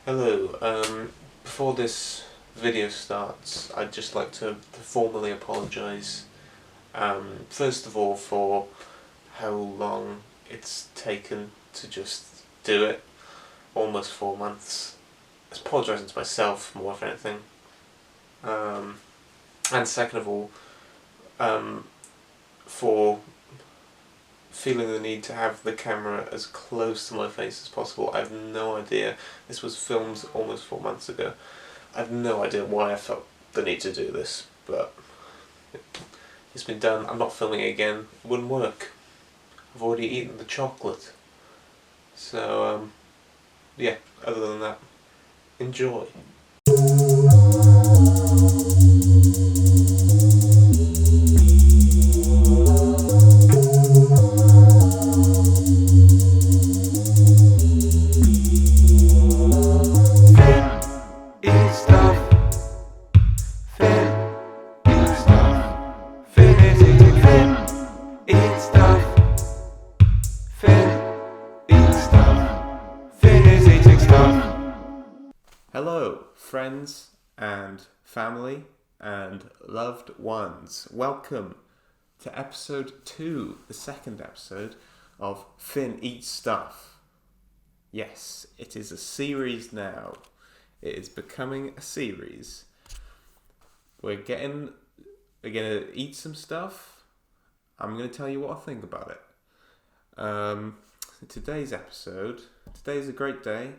Hello, before this video starts, I'd just like to formally apologise, first of all for how long it's taken to just do it, almost 4 months. I was apologising to myself more than anything, and second of all, for feeling the need to have the camera as close to my face as possible. I have no idea. This was filmed almost 4 months ago. I have no idea why I felt the need to do this, but it's been done. I'm not filming it again. It wouldn't work. I've already eaten the chocolate. So, yeah, other than that, enjoy. Hello, friends and family and loved ones. Welcome to episode 2, the second episode of Finn Eats Stuff. Yes, it is a series now. It is becoming a series. We're gonna eat some stuff. I'm gonna tell you what I think about it. Today's a great day.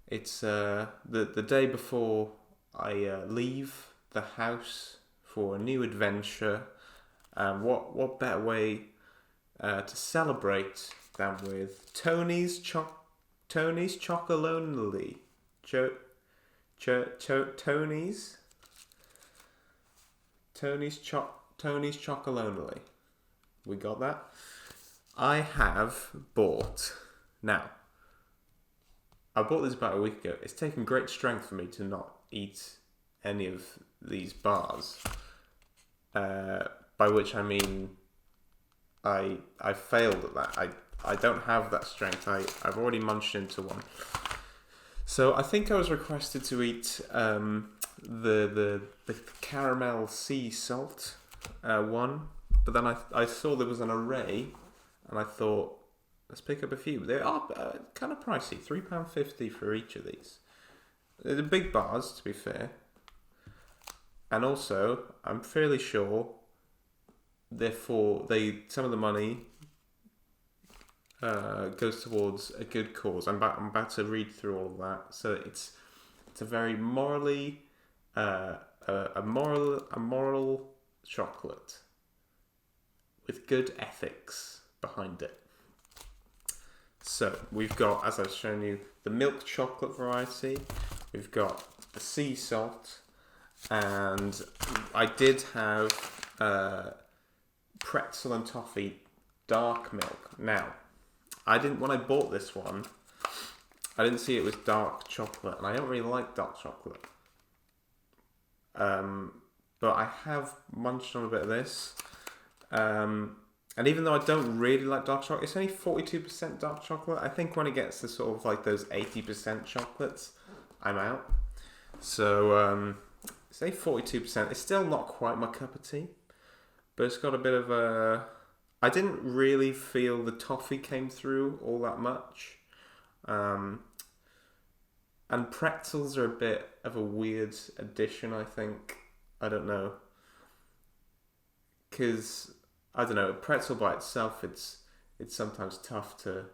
It's the day before I leave the house for a new adventure. What better way to celebrate than with Tony's Chocolonely. Tony's Chocolonely. We got that? I have bought now. I bought this about a week ago. It's taken great strength for me to not eat any of these bars. By which I mean, I failed at that. I don't have that strength. I've already munched into one. So I think I was requested to eat the caramel sea salt one, but then I saw there was an array, and I thought, let's pick up a few. They are kind of pricey, £3.50 for each of these. They're the big bars, to be fair. And also, I'm fairly sure, some of the money goes towards a good cause. I'm about to read through all of that. So it's a very morally a moral chocolate with good ethics behind it. So we've got, as I've shown you, the milk chocolate variety. We've got the sea salt, and I did have pretzel and toffee dark milk. Now, when I bought this one, I didn't see it was dark chocolate, and I don't really like dark chocolate. But I have munched on a bit of this. And even though I don't really like dark chocolate, it's only 42% dark chocolate. I think when it gets to sort of like those 80% chocolates, I'm out. So, say 42%. It's still not quite my cup of tea, but it's got a bit of a... I didn't really feel the toffee came through all that much. And pretzels are a bit of a weird addition, I think. I don't know. Because... I don't know, a pretzel by itself, it's sometimes tough to...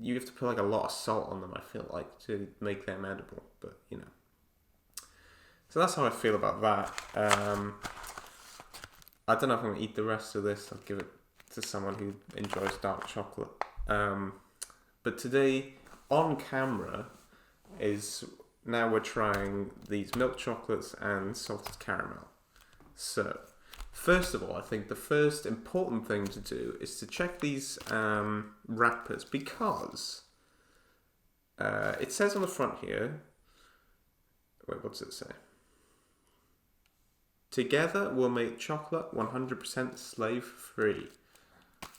You have to put like a lot of salt on them, I feel like, to make them edible, but you know. So that's how I feel about that. I don't know if I'm going to eat the rest of this. I'll give it to someone who enjoys dark chocolate. But today, on camera, now we're trying these milk chocolates and salted caramel. So... first of all, I think the first important thing to do is to check these wrappers, because it says on the front here... Wait, what's it say? Together we'll make chocolate 100% slave-free.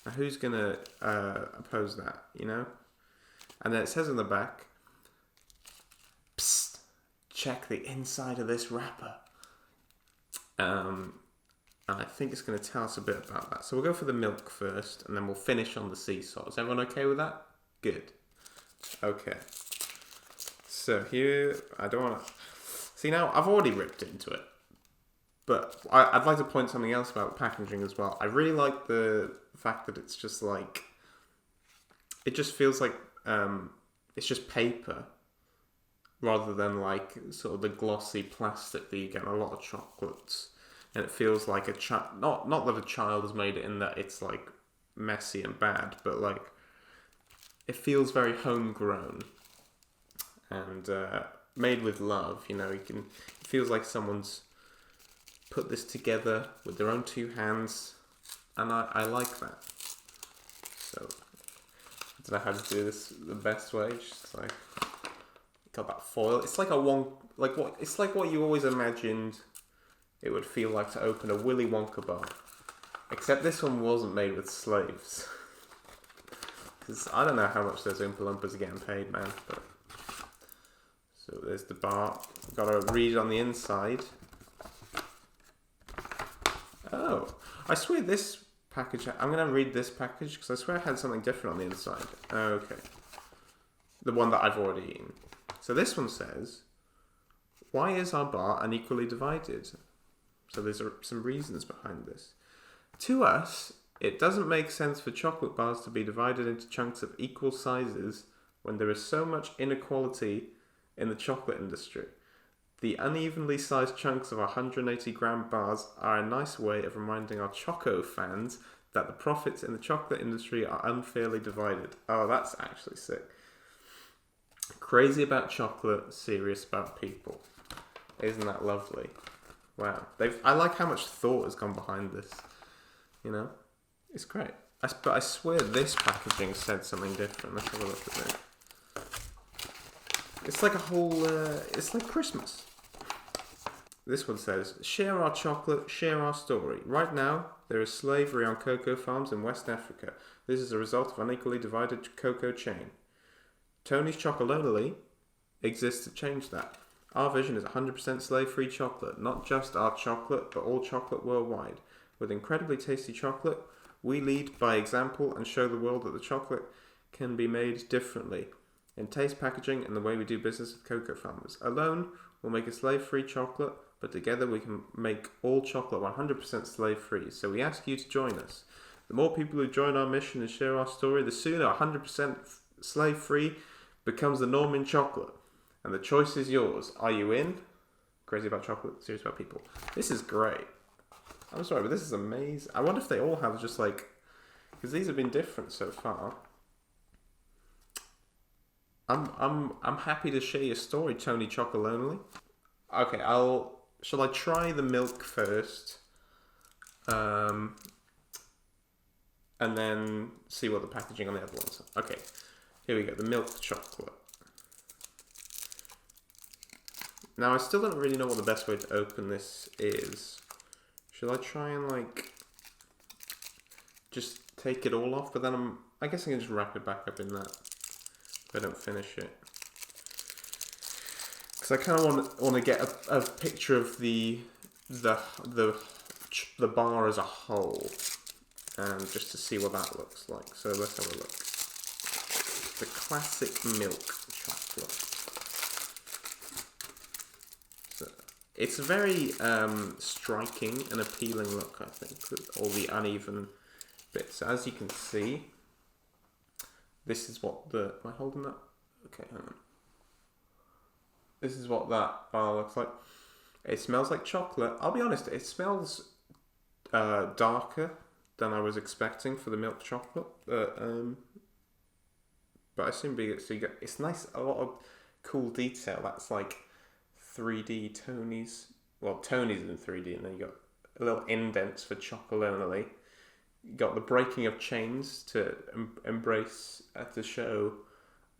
Now who's going to oppose that, you know? And then it says on the back, check the inside of this wrapper. And I think it's going to tell us a bit about that. So we'll go for the milk first, and then we'll finish on the sea salt. Is everyone okay with that? Good. Okay. So here, I don't want to... See, now, I've already ripped into it. But I'd like to point something else about the packaging as well. I really like the fact that it's just like... It just feels like it's just paper, rather than like sort of the glossy plastic that you get in a lot of chocolates. And it feels like a child... Not that a child has made it in that it's like messy and bad, but like it feels very homegrown and made with love. You know, it feels like someone's put this together with their own two hands, and I like that. So I don't know how to do this the best way. Just like got that foil. It's like it's like what you always imagined it would feel like to open a Willy Wonka bar, except this one wasn't made with slaves. Because I don't know how much those Oompa Loompas are getting paid, man. But so there's the bar. Got to read on the inside. Oh, I swear this package... I'm going to read this package because I swear I had something different on the inside. Okay. The one that I've already eaten. So this one says, why is our bar unequally divided? So there's some reasons behind this. To us, it doesn't make sense for chocolate bars to be divided into chunks of equal sizes when there is so much inequality in the chocolate industry. The unevenly sized chunks of 180-gram bars are a nice way of reminding our Choco fans that the profits in the chocolate industry are unfairly divided. Oh, that's actually sick. Crazy about chocolate, serious about people. Isn't that lovely? Wow. I like how much thought has gone behind this. You know? It's great. But I swear this packaging said something different. Let's have a look at it. It's like a whole... it's like Christmas. This one says, share our chocolate, share our story. Right now, there is slavery on cocoa farms in West Africa. This is a result of unequally divided cocoa chain. Tony's Chocolonely exists to change that. Our vision is 100% slave-free chocolate, not just our chocolate, but all chocolate worldwide. With incredibly tasty chocolate, we lead by example and show the world that the chocolate can be made differently. In taste, packaging, and the way we do business with cocoa farmers. Alone, we'll make a slave-free chocolate, but together we can make all chocolate 100% slave-free. So we ask you to join us. The more people who join our mission and share our story, the sooner 100% slave-free becomes the norm in chocolate. And the choice is yours. Are you in? Crazy about chocolate, serious about people. This is great. I'm sorry, but this is amazing. I wonder if they all have just like... Because these have been different so far. I'm happy to share your story, Tony Chocolonely. Okay, shall I try the milk first? And then see what the packaging on the other ones are. Okay, here we go, the milk chocolate. Now, I still don't really know what the best way to open this is. Should I try and, like, just take it all off? But then I guess I can just wrap it back up in that if I don't finish it. Because I kind of want to get a picture of the bar as a whole. And just to see what that looks like. So let's have a look. The classic milk chocolate. It's a very striking and appealing look, I think, with all the uneven bits. So as you can see, this is what am I holding that? Okay, hang on. This is what that bar looks like. It smells like chocolate. I'll be honest, it smells darker than I was expecting for the milk chocolate. But I assume it's nice, a lot of cool detail. That's like 3D Tony's. Well, Tony's in 3D, and then you got a little indents for Chocolonely. You got the breaking of chains to embrace to show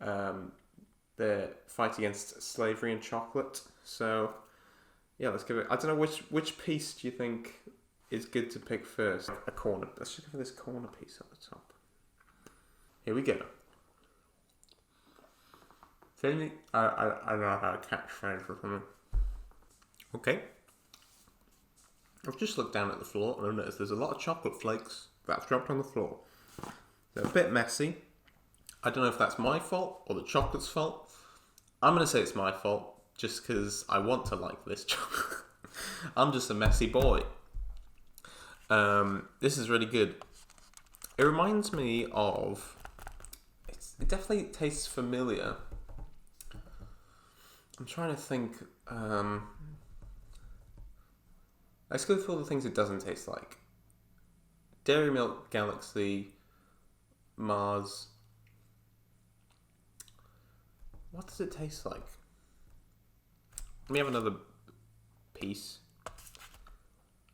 the fight against slavery and chocolate. So yeah, let's give it. I don't know which piece do you think is good to pick first. A corner. Let's just go for this corner piece at the top. Here we go. I don't know how to catchphrase or something. Okay. I've just looked down at the floor and I've noticed there's a lot of chocolate flakes that's dropped on the floor. They're a bit messy. I don't know if that's my fault or the chocolate's fault. I'm going to say it's my fault just because I want to like this chocolate. I'm just a messy boy. This is really good. It reminds me of... It definitely tastes familiar. I'm trying to think... let's go through all the things it doesn't taste like. Dairy Milk Galaxy, Mars. What does it taste like? Let me have another piece.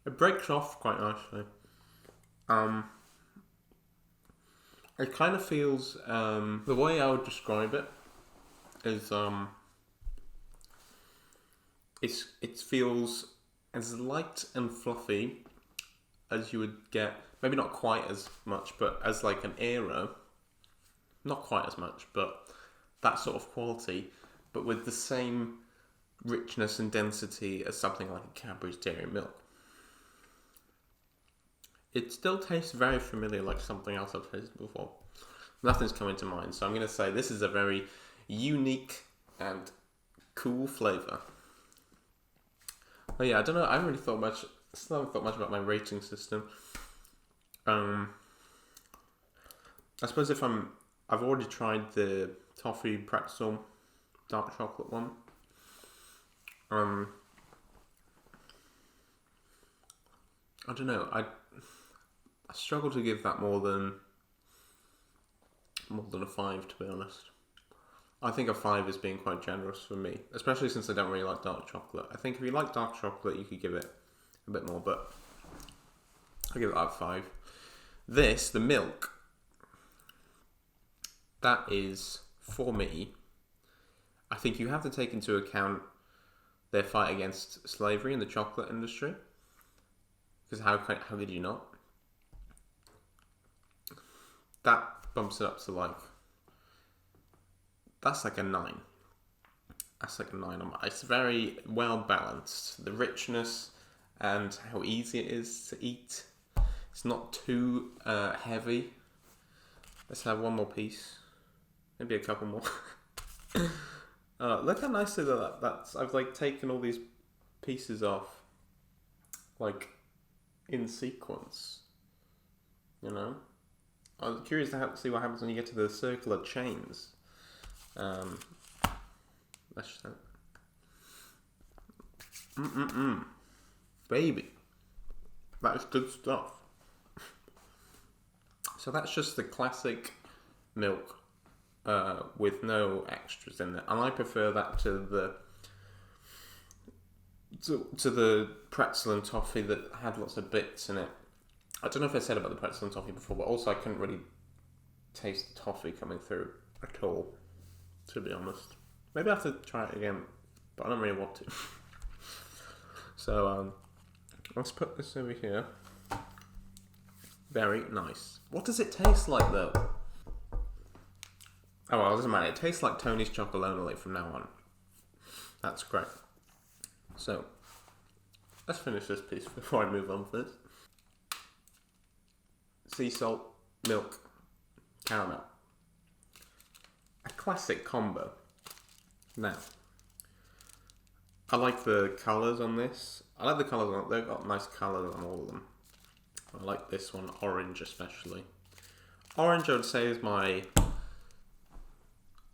It breaks off quite nicely. It kind of feels, the way I would describe it is, it feels as light and fluffy as you would get, maybe not quite as much, but as like an Aero, not quite as much, but that sort of quality, but with the same richness and density as something like a Cadbury's Dairy Milk. It still tastes very familiar, like something else I've tasted before. Nothing's coming to mind, so I'm going to say this is a very unique and cool flavour. Oh yeah, I don't know, I haven't really thought much, still haven't thought much about my rating system. I suppose if I've already tried the toffee pretzel dark chocolate one. I don't know, I struggle to give that more than a 5, to be honest. I think a 5 is being quite generous for me, especially since I don't really like dark chocolate. I think if you like dark chocolate, you could give it a bit more, but I'll give it that 5. This, the milk, that is, for me, I think you have to take into account their fight against slavery in the chocolate industry. Because how could you not? That bumps it up to like... That's like a 9. That's like a 9. It's very well balanced. The richness and how easy it is to eat. It's not too heavy. Let's have one more piece. Maybe a couple more. Look how nicely that's... I've like taken all these pieces off. Like... in sequence, you know. I was curious to see what happens when you get to the circular chains. Let's just baby, that is good stuff. So that's just the classic milk with no extras in it, and I prefer that to the pretzel and toffee that had lots of bits in it. I don't know if I said about the pretzel and toffee before, but also I couldn't really taste the toffee coming through at all, to be honest. Maybe I have to try it again, but I don't really want to. So, let's put this over here. Very nice. What does it taste like, though? Oh, well, it doesn't matter. It tastes like Tony's Chocolonely from now on. That's great. So, let's finish this piece before I move on for this. Sea salt, milk, caramel. A classic combo. Now, I like the colours on this. I like the colours on it. They've got nice colours on all of them. I like this one, orange especially. Orange, I would say, is my...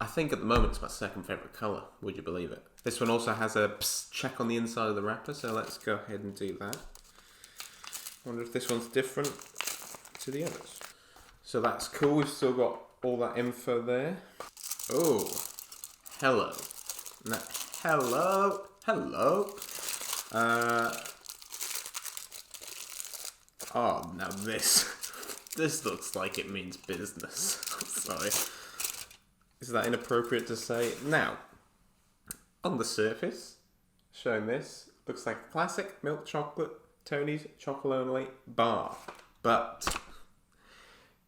I think at the moment it's my second favourite colour. Would you believe it? This one also has a check on the inside of the wrapper, so let's go ahead and do that. I wonder if this one's different to the others. So that's cool. We've still got all that info there. Oh, hello. Now, hello. Oh, now this looks like it means business. Sorry. Is that inappropriate to say? Now, on the surface, showing this, looks like a classic milk chocolate Tony's Chocolonely bar. But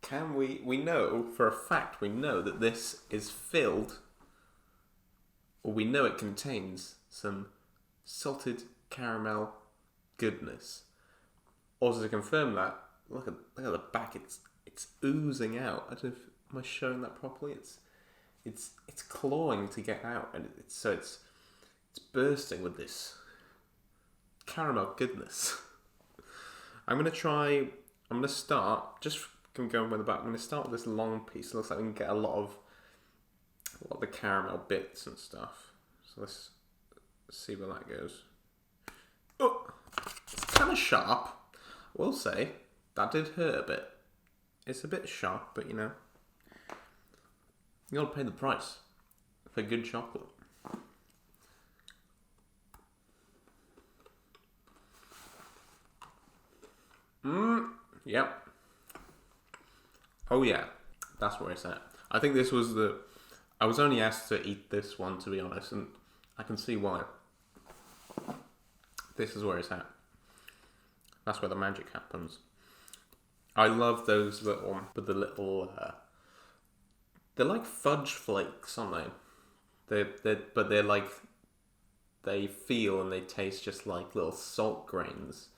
can we know for a fact, we know that this is filled, or we know it contains some salted caramel goodness. Also to confirm that, look at the back. It's oozing out. I don't know if am I showing that properly. It's clawing to get out, and it's bursting with this caramel goodness. I'm gonna start just from going with the back. I'm gonna start with this long piece. It looks like we can get a lot of the caramel bits and stuff. So let's see where that goes. Oh, it's kind of sharp. I will say that did hurt a bit. It's a bit sharp, but you gotta pay the price for good chocolate. Yep. Oh yeah, that's where it's at. I think this was I was only asked to eat this one, to be honest, and I can see why. This is where it's at. That's where the magic happens. I love those little, they're like fudge flakes, aren't they? They're like, they feel and they taste just like little salt grains.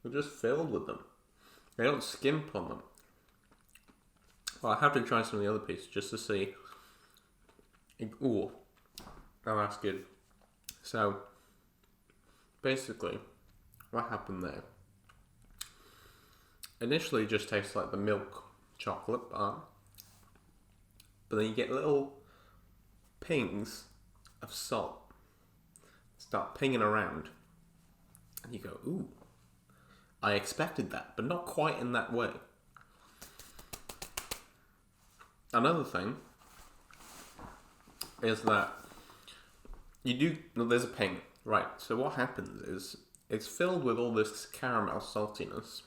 They're just filled with them. They don't skimp on them. Well, I have to try some of the other pieces just to see. Ooh, oh, that's good. So, basically, what happened there? Initially, it just tastes like the milk chocolate bar, but then you get little pings of salt start pinging around, and you go, ooh, I expected that, but not quite in that way. Another thing is that there's a ping, right? So what happens is it's filled with all this caramel saltiness,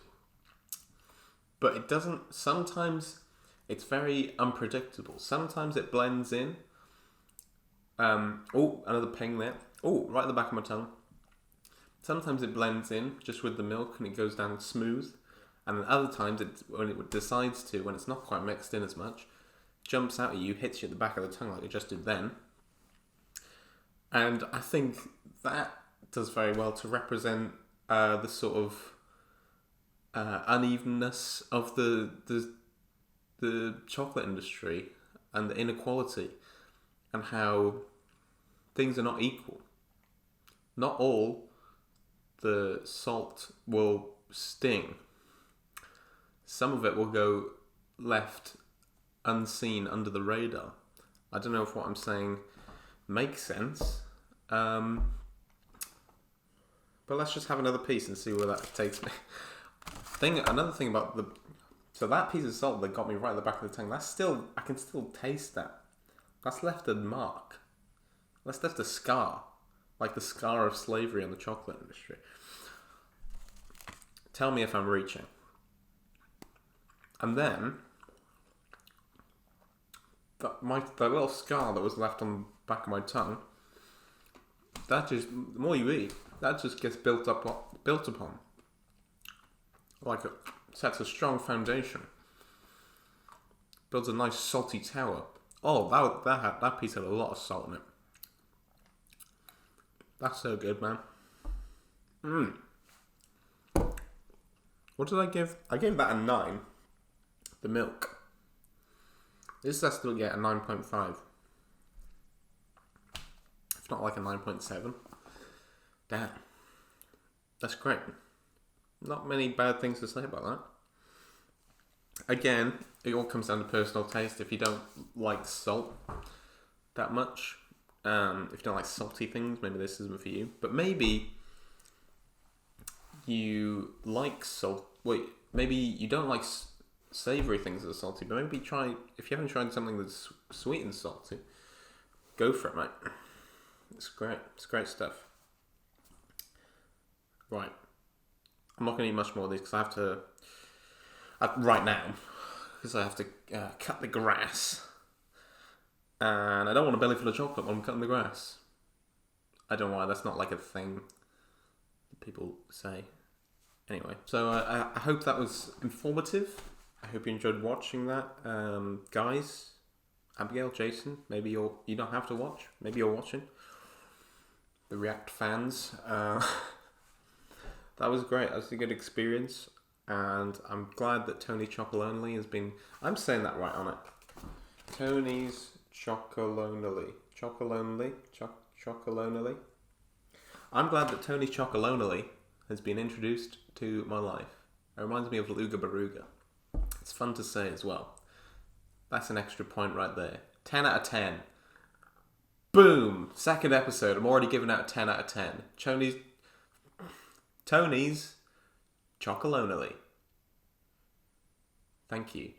but it doesn't, sometimes it's very unpredictable. Sometimes it blends in. Oh, another ping there. Oh, right at the back of my tongue. Sometimes it blends in just with the milk and it goes down smooth. And then other times, when it decides to, when it's not quite mixed in as much, jumps out at you, hits you at the back of the tongue like it just did then. And I think that does very well to represent the sort of unevenness of the chocolate industry and the inequality and how things are not equal. Not all the salt will sting. Some of it will go left unseen under the radar. I don't know if what I'm saying makes sense. But let's just have another piece and see where that takes me. Another thing about so that piece of salt that got me right at the back of the tongue, I can still taste that. That's left a mark. That's left a scar. Like the scar of slavery on the chocolate industry. Tell me if I'm reaching. And then, that little scar that was left on the back of my tongue, that just, the more you eat, that just gets built upon. Like it sets a strong foundation. Builds a nice salty tower. Oh, that piece had a lot of salt in it. That's so good, man. What did I give? I gave that a 9. The milk. This has to get a 9.5. If not like a 9.7. Damn. That's great. Not many bad things to say about that. Again, it all comes down to personal taste. If you don't like salt that much, if you don't like salty things, maybe this isn't for you. But maybe you like salt. Wait, maybe you don't like savoury things that are salty, but maybe if you haven't tried something that's sweet and salty, go for it, mate. It's great. It's great stuff. Right. I'm not going to eat much more of these because I have to, right now, because I have to cut the grass. And I don't want a belly full of chocolate when I'm cutting the grass. I don't know why, that's not like a thing that people say. Anyway, so I hope that was informative. I hope you enjoyed watching that. Guys, Abigail, Jason, maybe you don't have to watch. Maybe you're watching. The React fans. That was great. That was a good experience. And I'm glad that Tony Chocolonely has been... I'm saying that right on it. Tony's Chocolonely. Chocolonely. I'm glad that Tony Chocolonely has been introduced to my life. It reminds me of Luga Baruga. It's fun to say as well. That's an extra point right there. 10 out of 10. Boom! Second episode. I'm already giving out 10 out of 10. Tony's Chocolonely. Thank you.